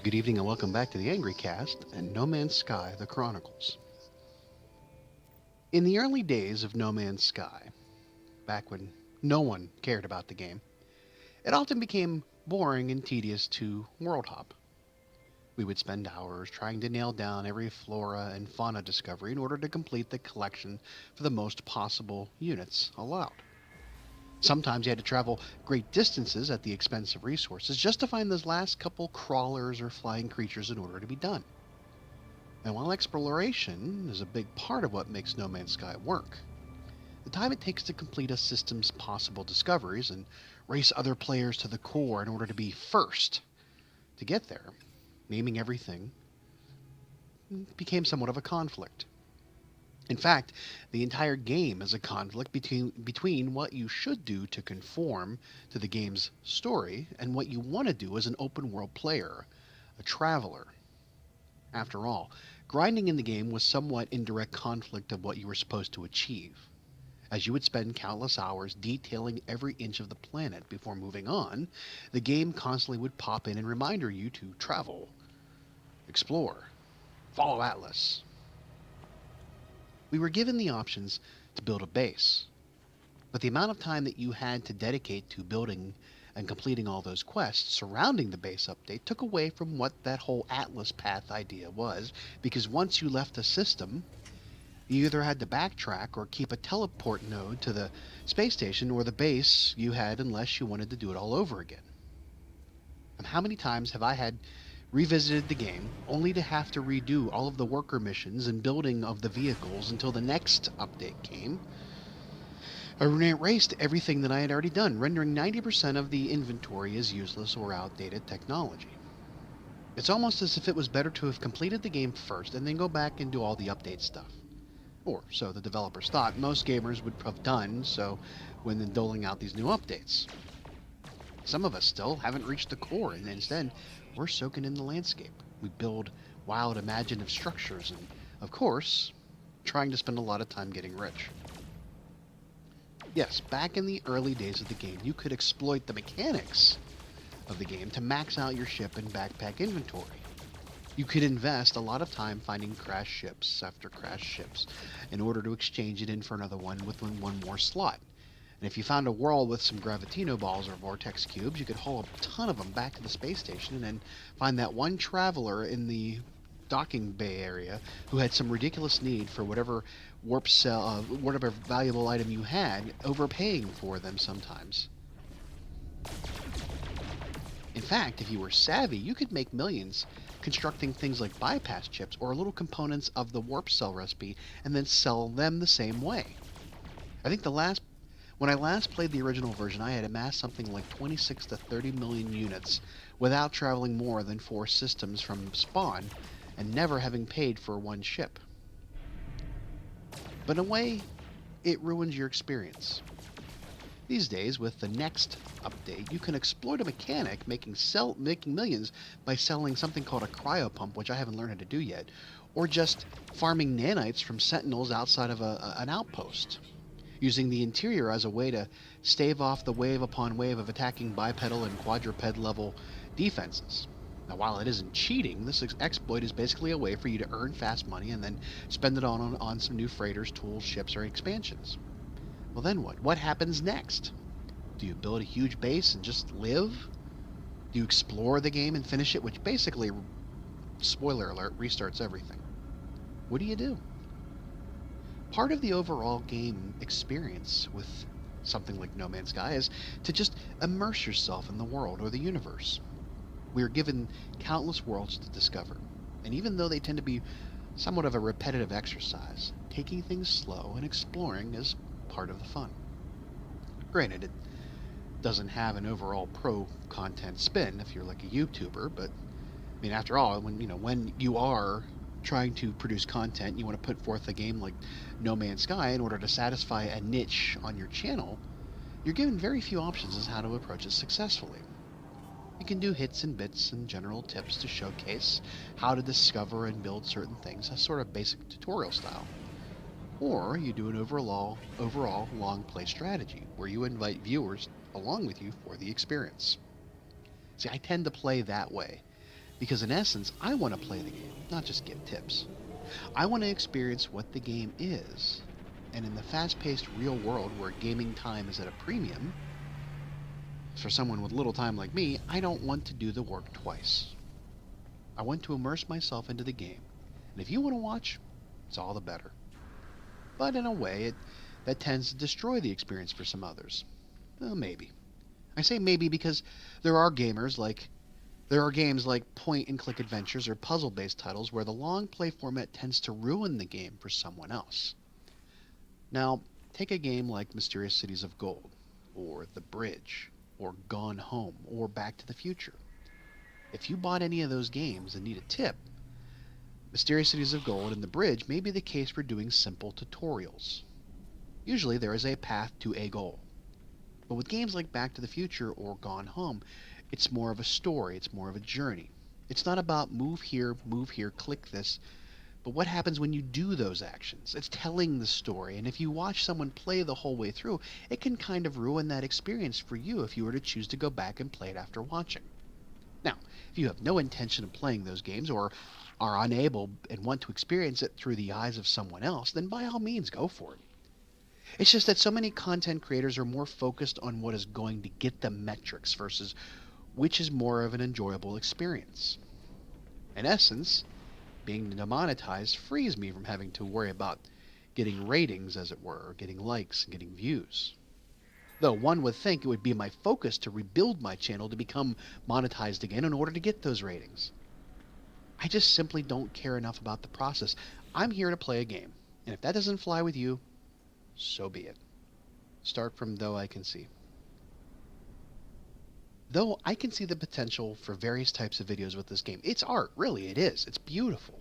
Good evening and welcome back to the Angry Cast and No Man's Sky, the Chronicles. In the early days of No Man's Sky, back when no one cared about the game, it often became boring and tedious to world hop. We would spend hours trying to nail down every flora and fauna discovery in order to complete the collection for the most possible units allowed. Sometimes you had to travel great distances at the expense of resources just to find those last couple crawlers or flying creatures in order to be done. And while exploration is a big part of what makes No Man's Sky work, the time it takes to complete a system's possible discoveries and race other players to the core in order to be first to get there, naming everything, became somewhat of a conflict. In fact, the entire game is a conflict between what you should do to conform to the game's story and what you want to do as an open world player, a traveler. After all, grinding in the game was somewhat in direct conflict of what you were supposed to achieve, as you would spend countless hours detailing every inch of the planet before moving on. The game constantly would pop in and remind you to travel, explore, follow Atlas. We were given the options to build a base, but the amount of time that you had to dedicate to building and completing all those quests surrounding the base update took away from what that whole Atlas path idea was, because once you left the system, you either had to backtrack or keep a teleport node to the space station or the base you had unless you wanted to do it all over again. And how many times have I had revisited the game only to have to redo all of the worker missions and building of the vehicles until the next update came? I erased everything that I had already done, rendering 90% of the inventory as useless or outdated technology. It's almost as if it was better to have completed the game first and then go back and do all the update stuff. Or so the developers thought most gamers would have done so when then doling out these new updates. Some of us still haven't reached the core, and instead, we're soaking in the landscape. We build wild, imaginative structures, and, of course, trying to spend a lot of time getting rich. Yes, back in the early days of the game, you could exploit the mechanics of the game to max out your ship and backpack inventory. You could invest a lot of time finding crashed ships after crashed ships in order to exchange it in for another one within one more slot. And if you found a world with some gravitino balls or vortex cubes, you could haul a ton of them back to the space station and then find that one traveler in the docking bay area who had some ridiculous need for whatever warp cell, whatever valuable item you had, overpaying for them sometimes. In fact, if you were savvy, you could make millions constructing things like bypass chips or little components of the warp cell recipe and then sell them the same way. I think when I last played the original version, I had amassed something like 26 to 30 million units without traveling more than 4 systems from spawn and never having paid for one ship. But in a way, it ruins your experience. These days, with the next update, you can exploit a mechanic making millions by selling something called a cryopump, which I haven't learned how to do yet, or just farming nanites from sentinels outside of an outpost, using the interior as a way to stave off the wave upon wave of attacking bipedal and quadruped level defenses. Now, while it isn't cheating, this exploit is basically a way for you to earn fast money and then spend it on some new freighters, tools, ships, or expansions. Well, then what? What happens next? Do you build a huge base and just live? Do you explore the game and finish it, which basically, spoiler alert, restarts everything? What do you do? Part of the overall game experience with something like No Man's Sky is to just immerse yourself in the world or the universe. We are given countless worlds to discover, and even though they tend to be somewhat of a repetitive exercise, taking things slow and exploring is part of the fun. Granted, it doesn't have an overall pro content spin if you're like a YouTuber, but I mean, after all, when you are trying to produce content, you want to put forth a game like No Man's Sky in order to satisfy a niche on your channel, you're given very few options as how to approach it successfully. You can do hits and bits and general tips to showcase how to discover and build certain things, a sort of basic tutorial style. Or you do an overall long play strategy, where you invite viewers along with you for the experience. See, I tend to play that way. Because in essence, I want to play the game, not just get tips. I want to experience what the game is. And in the fast paced real world where gaming time is at a premium, for someone with little time like me, I don't want to do the work twice. I want to immerse myself into the game. And if you want to watch, it's all the better. But in a way, that tends to destroy the experience for some others. Well, maybe. I say maybe because there are gamers like there are games like point and click adventures or puzzle based titles where the long play format tends to ruin the game for someone else. Now, take a game like Mysterious Cities of Gold, or The Bridge, or Gone Home, or Back to the Future. If you bought any of those games and need a tip, Mysterious Cities of Gold and The Bridge may be the case for doing simple tutorials. Usually there is a path to a goal. But with games like Back to the Future or Gone Home, it's more of a story, it's more of a journey. It's not about move here, click this, but what happens when you do those actions? It's telling the story, and if you watch someone play the whole way through, it can kind of ruin that experience for you if you were to choose to go back and play it after watching. Now, if you have no intention of playing those games or are unable and want to experience it through the eyes of someone else, then by all means go for it. It's just that so many content creators are more focused on what is going to get them metrics versus which is more of an enjoyable experience. In essence, being demonetized frees me from having to worry about getting ratings, as it were, or getting likes and getting views. Though one would think it would be my focus to rebuild my channel to become monetized again in order to get those ratings. I just simply don't care enough about the process. I'm here to play a game, and if that doesn't fly with you, so be it. Start from though I can see. Though I can see the potential for various types of videos with this game. It's art, really, it is. It's beautiful.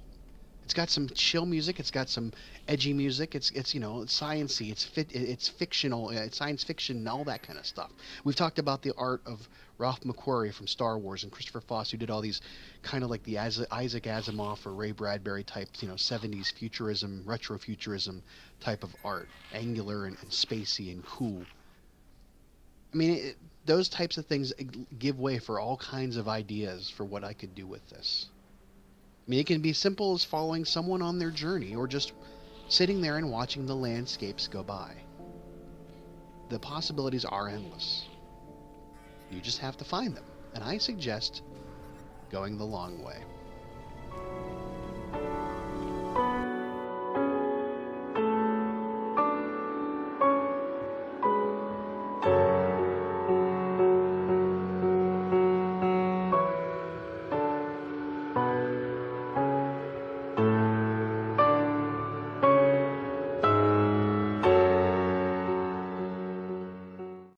It's got some chill music. It's got some edgy music. It's it's sciency. It's fictional. It's science fiction and all that kind of stuff. We've talked about the art of Ralph McQuarrie from Star Wars and Christopher Foss, who did all these kind of like the Isaac Asimov or Ray Bradbury type, 70s futurism, retrofuturism type of art, angular and spacey and cool. I mean, those types of things give way for all kinds of ideas for what I could do with this. I mean, it can be simple as following someone on their journey or just sitting there and watching the landscapes go by. The possibilities are endless. You just have to find them, and I suggest going the long way.